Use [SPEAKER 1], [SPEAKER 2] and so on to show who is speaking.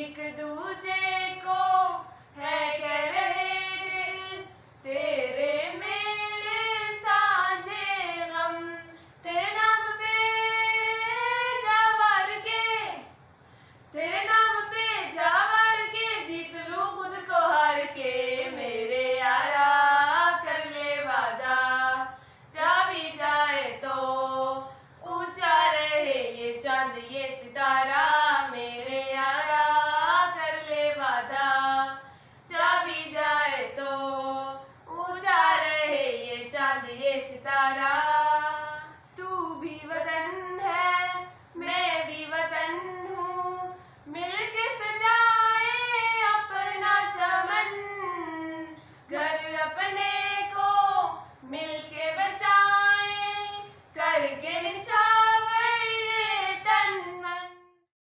[SPEAKER 1] एक दूजे को है कह रहे दिल, तेरे मेरे साझे गम। तेरे नाम पे जावार के, तेरे नाम पे जावार के, जीत लूं खुद को हार के। मेरे यारा कर ले वादा, जा भी जाए तो ऊंचा रहे ये चांद ये सितारा। मेरे यारा कर ले वादा, जा भी जाए तो ऊंचा रहे ये चांद ये सितारा।